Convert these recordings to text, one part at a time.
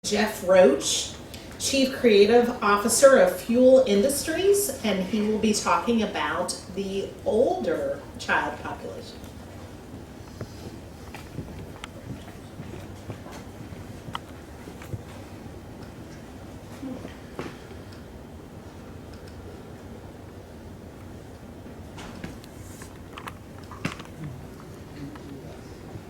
Jeff Roach, Chief Creative Officer of Fuel Industries, and he will be talking about the older child population.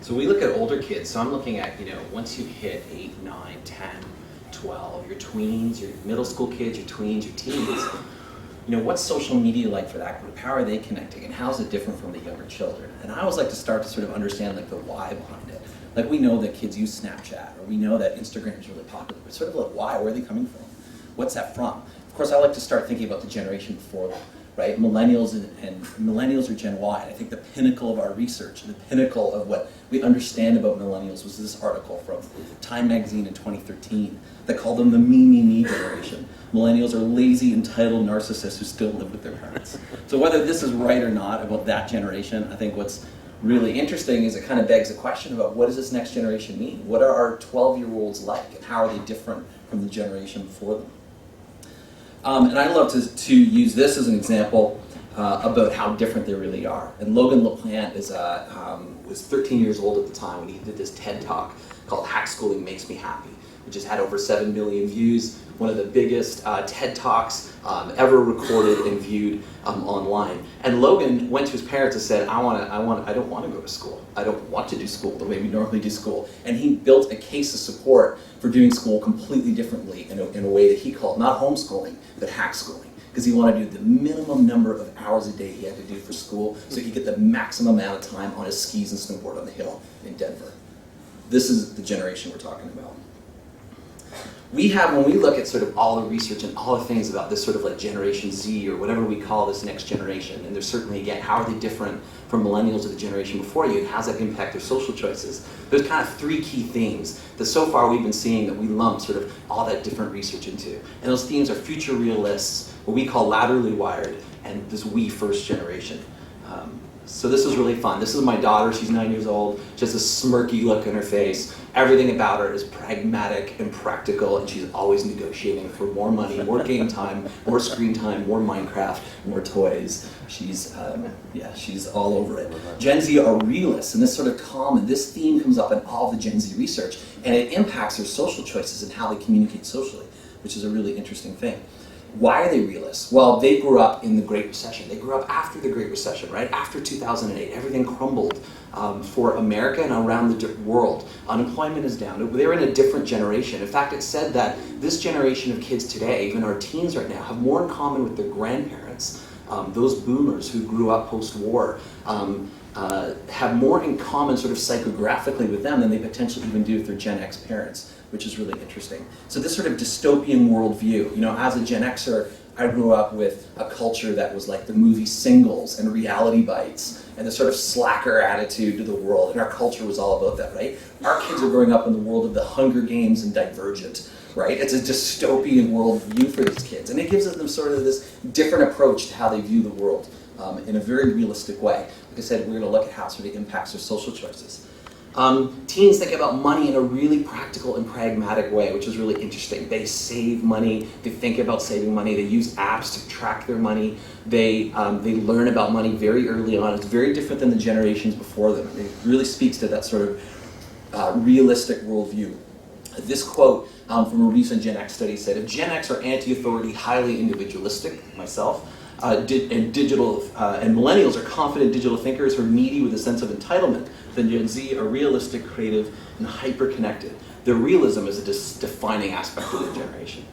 So we look at older kids, so I'm looking at, once you hit 8, 9, 10, 12, your tweens, your middle school kids, your tweens, your teens, what's social media like for that group? How are they connecting, and how is it different from the younger children? And I always like to start to sort of understand the why behind it. Like, we know that kids use Snapchat, or we know that Instagram is really popular, but sort of like, why? Where are they coming from? What's that from? Of course, I like to start thinking about the generation before them. Right, millennials and millennials are Gen Y. And I think the pinnacle of our research, the pinnacle of what we understand about millennials was this article from Time magazine in 2013 that called them the me generation. Millennials are lazy, entitled narcissists who still live with their parents. So whether this is right or not about that generation, I think what's really interesting is it kind of begs a question about what does this next generation mean? What are our 12-year-olds like, and how are they different from the generation before them? And I love to use this as an example about how different they really are. And Logan LaPlante was 13 years old at the time when he did this TED Talk called Hack Schooling Makes Me Happy, which has had over 7 million views, one of the biggest TED Talks ever recorded and viewed online. And Logan went to his parents and said, I don't want to go to school. I don't want to do school the way we normally do school. And he built a case of support for doing school completely differently in a way that he called not homeschooling, but hack schooling. Because he wanted to do the minimum number of hours a day he had to do for school so he could get the maximum amount of time on his skis and snowboard on the hill in Denver. This is the generation we're talking about. We have, when we look at sort of all the research and all the things about this sort of like Generation Z or whatever we call this next generation, and there's certainly, again, how are they different from millennials or the generation before you, and how does that impact their social choices? There's kind of 3 key themes that so far we've been seeing that we lump sort of all that different research into. And those themes are future realists, what we call laterally wired, and this we first generation. So this is really fun. This is my daughter, she's 9 years old. She has a smirky look on her face. Everything about her is pragmatic and practical, and she's always negotiating for more money, more game time, more screen time, more Minecraft, more toys. She's all over it. Gen Z are realists, and this sort of common, this theme comes up in all the Gen Z research, and it impacts their social choices and how they communicate socially, which is a really interesting thing. Why are they realists? Well, they grew up in the Great Recession. They grew up after the Great Recession, right? After 2008, everything crumbled for America and around the world. Unemployment is down. They're in a different generation. In fact, it's said that this generation of kids today, even our teens right now, have more in common with their grandparents. Those boomers who grew up post-war have more in common sort of psychographically with them than they potentially even do with their Gen X parents, which is really interesting. So this sort of dystopian worldview, as a Gen Xer, I grew up with a culture that was like the movie Singles and Reality Bites and the sort of slacker attitude to the world, and our culture was all about that, right? Our kids are growing up in the world of the Hunger Games and Divergent, right? It's a dystopian worldview for these kids, and it gives them sort of this different approach to how they view the world in a very realistic way. Like I said, we're going to look at how it sort of impacts their social choices. Teens think about money in a really practical and pragmatic way, which is really interesting. They save money, they think about saving money, they use apps to track their money, they learn about money very early on. It's very different than the generations before them. It really speaks to that sort of realistic worldview. This quote from a recent Gen X study said, if Gen X are anti-authority, highly individualistic, myself, and millennials are confident digital thinkers who are needy with a sense of entitlement, then Gen Z are realistic, creative, and hyper-connected. Their realism is a defining aspect of their generation.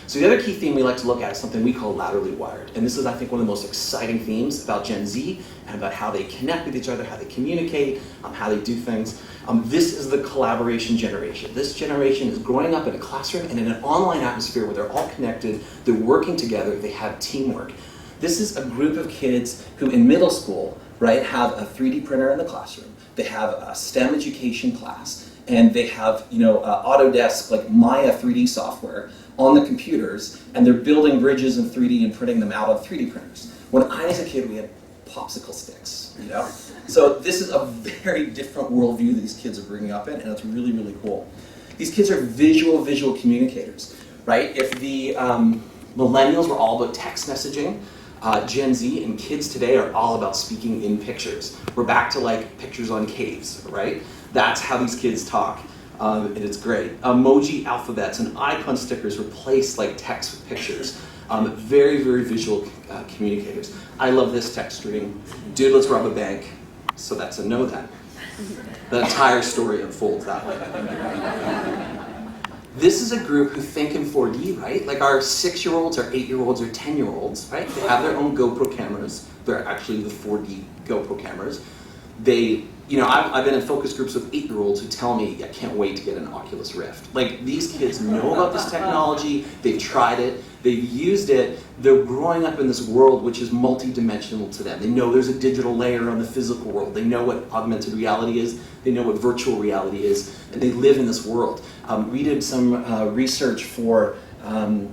So the other key theme we like to look at is something we call laterally wired. And this is, I think, one of the most exciting themes about Gen Z and about how they connect with each other, how they communicate, how they do things. This is the collaboration generation. This generation is growing up in a classroom and in an online atmosphere where they're all connected, they're working together, they have teamwork. This is a group of kids who in middle school, right, have a 3D printer in the classroom. They have a STEM education class, and they have, Autodesk, like Maya 3D software on the computers, and they're building bridges in 3D and printing them out on 3D printers. When I was a kid, we had popsicle sticks, So this is a very different worldview that these kids are bringing up in, and it's really, really cool. These kids are visual communicators, right? If the millennials were all about text messaging, Gen Z and kids today are all about speaking in pictures. We're back to like pictures on caves, right? That's how these kids talk, and it's great. Emoji alphabets and icon stickers replace like text with pictures. Very visual communicators. I love this text string. Dude, let's rob a bank. So that's a know that. The entire story unfolds that way. This is a group who think in 4D, right? Like our 6-year-olds, our 8-year-olds, or 10-year-olds, right? They have their own GoPro cameras. They're actually the 4D GoPro cameras. They, I've been in focus groups with 8-year-olds who tell me, I can't wait to get an Oculus Rift. Like, these kids know about this technology, they've tried it, they've used it, they're growing up in this world which is multi-dimensional to them. They know there's a digital layer on the physical world, they know what augmented reality is, they know what virtual reality is, and they live in this world. We did some research for a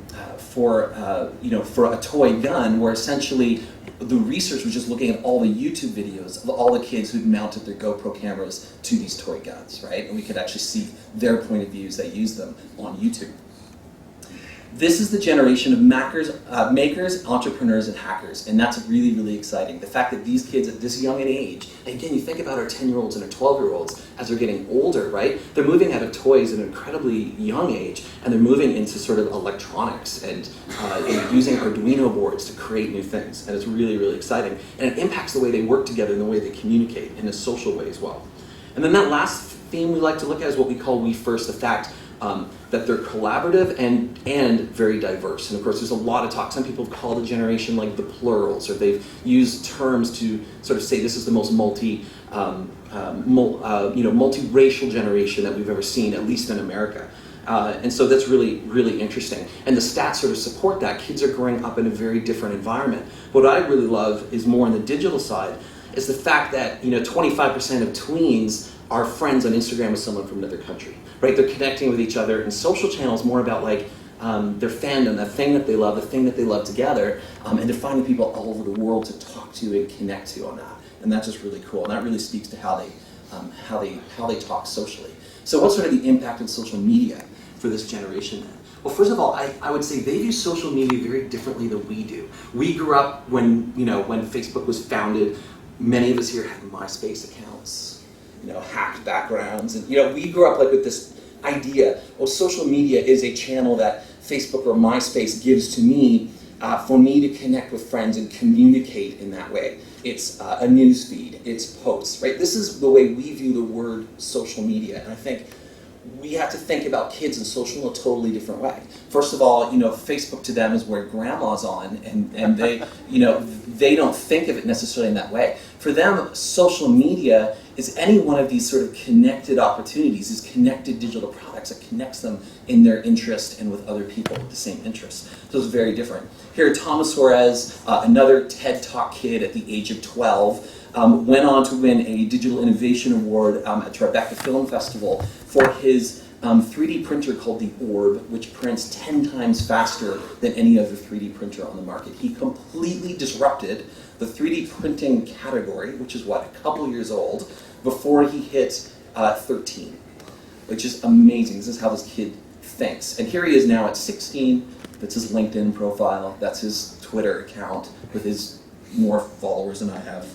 toy gun where essentially the research was just looking at all the YouTube videos of all the kids who'd mounted their GoPro cameras to these toy guns, right? And we could actually see their point of views that use them on YouTube. This is the generation of makers, entrepreneurs, and hackers, and that's really exciting. The fact that these kids at this young an age, and again, you think about our 10-year-olds and our 12-year-olds as they're getting older, right? They're moving out of toys at an incredibly young age, and they're moving into sort of electronics and using Arduino boards to create new things, and it's really exciting. And it impacts the way they work together and the way they communicate in a social way as well. And then that last theme we like to look at is what we call We First, the fact that they're collaborative and very diverse. And of course, there's a lot of talk. Some people have called a generation like the plurals, or they've used terms to sort of say this is the most multiracial generation that we've ever seen, at least in America. And so that's really interesting. And the stats sort of support that. Kids are growing up in a very different environment. What I really love is more on the digital side, is the fact that 25% of tweens are friends on Instagram with someone from another country, right? They're connecting with each other, and social channels more about like their fandom, the thing that they love together, and they're finding people all over the world to talk to and connect to on that, and that's just really cool. And that really speaks to how they talk socially. So what's sort of the impact of social media for this generation then? Well, first of all, I would say they view social media very differently than we do. We grew up when Facebook was founded. Many of us here had MySpace accounts, hacked backgrounds, and we grew up like with this idea, social media is a channel that Facebook or MySpace gives to me for me to connect with friends and communicate in that way. It's a news feed, it's posts, right? This is the way we view the word social media, and I think we have to think about kids and social in a totally different way. First of all, Facebook to them is where grandma's on, and they, they don't think of it necessarily in that way. For them, social media is any one of these sort of connected opportunities, these connected digital products that connects them in their interest and with other people with the same interests. So it's very different. Here, Thomas Suarez, another TED Talk kid at the age of 12, went on to win a Digital Innovation Award at Tribeca Film Festival for his 3D printer called the Orb, which prints 10 times faster than any other 3D printer on the market. He completely disrupted the 3D printing category, which is a couple years old, before he hit 13, which is amazing. This is how this kid thinks. And here he is now at 16. That's his LinkedIn profile. That's his Twitter account with his more followers than I have.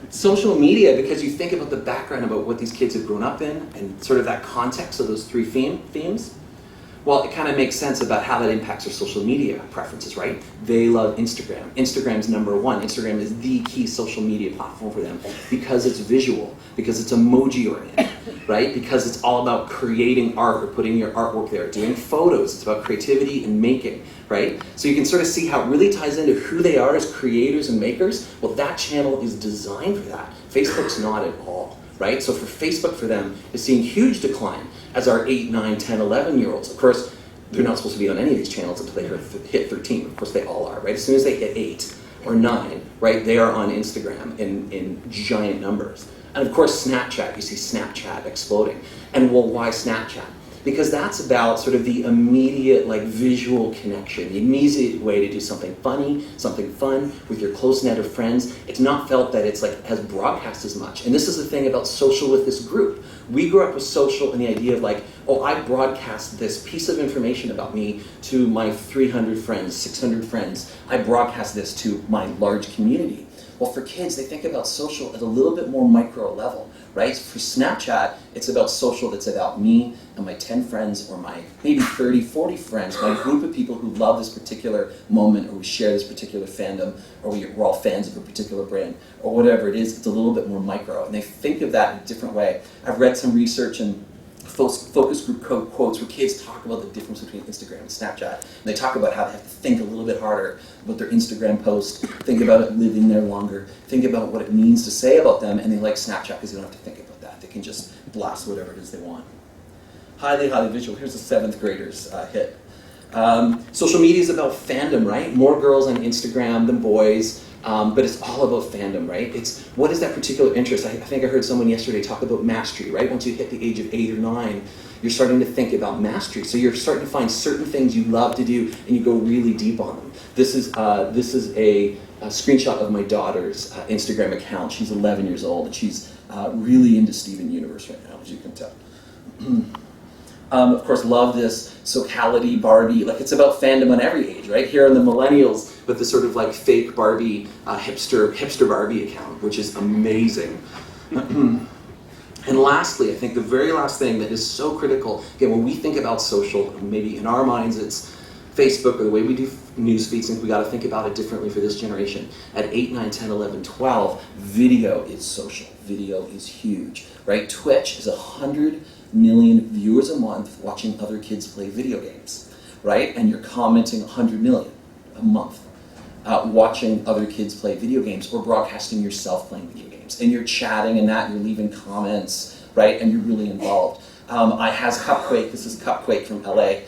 Social media, because you think about the background about what these kids have grown up in and sort of that context of those three themes, well, it kind of makes sense about how that impacts their social media preferences, right? They love Instagram. Instagram's number one. Instagram is the key social media platform for them because it's visual, because it's emoji-oriented, right? Because it's all about creating art or putting your artwork there, doing photos. It's about creativity and making, right? So you can sort of see how it really ties into who they are as creators and makers. Well, that channel is designed for that. Facebook's not at all, right? So for Facebook, for them, is seeing huge decline as our 8, 9, 10, 11-year-olds. Of course, they're not supposed to be on any of these channels until they hit 13. Of course, they all are, right? As soon as they hit 8 or 9, right, they are on Instagram in giant numbers. And of course, Snapchat, you see Snapchat exploding. And well, why Snapchat? because that's about sort of the immediate, like, visual connection, the immediate way to do something funny, something fun with your close net of friends. It's not felt that it's like has broadcast as much. And this is the thing about social with this group. We grew up with social and the idea of like, oh, I broadcast this piece of information about me to my 300 friends, 600 friends. I broadcast this to my large community. Well, for kids, they think about social at a little bit more micro level, right? For Snapchat, it's about social that's about me and my 10 friends or my maybe 30, 40 friends, my group of people who love this particular moment, or we share this particular fandom, or we're all fans of a particular brand, or whatever it is. It's a little bit more micro. And they think of that in a different way. I've read some research and focus group quotes where kids talk about the difference between Instagram and Snapchat. And they talk about how they have to think a little bit harder about their Instagram post, think about it living there longer, think about what it means to say about them, and they like Snapchat because they don't have to think about that. They can just blast whatever it is they want. Highly, highly visual. Here's a 7th grader's hit. Social media is about fandom, right? More girls on Instagram than boys. But it's all about fandom, right? It's what is that particular interest? I think I heard someone yesterday talk about mastery, right? Once you hit the age of 8 or 9, you're starting to think about mastery. So you're starting to find certain things you love to do, and you go really deep on them. This is a screenshot of my daughter's Instagram account. She's 11 years old, and she's really into Steven Universe right now, as you can tell. Of course, love this Socality Barbie. Like, it's about fandom on every age, right? Here on the Millennials with the sort of like fake Barbie, hipster Barbie account, which is amazing. And lastly, I think the very last thing that is so critical, again, when we think about social, maybe in our minds it's Facebook or the way we do news feeds, and we got to think about it differently for this generation. At 8, 9, 10, 11, 12, video is social. Video is huge, right? Twitch is 100 million viewers a month watching other kids play video games, right? And you're commenting 100 million a month watching other kids play video games, or broadcasting yourself playing video games. And you're chatting and that, and you're leaving comments, right? And you're really involved. I has Cupquake. This is Cupquake from LA.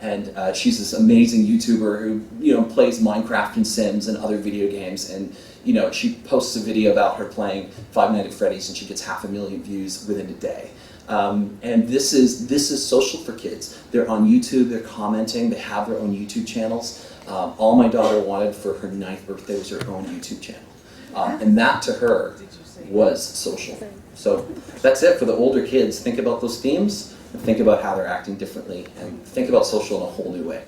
And she's this amazing YouTuber who, plays Minecraft and Sims and other video games. And, she posts a video about her playing Five Nights at Freddy's, and she gets 500,000 views within a day. And this is social for kids. They're on YouTube, they're commenting, they have their own YouTube channels. All my daughter wanted for her 9th birthday was her own YouTube channel. And that to her was social. So that's it for the older kids. Think about those themes, and think about how they're acting differently, and think about social in a whole new way.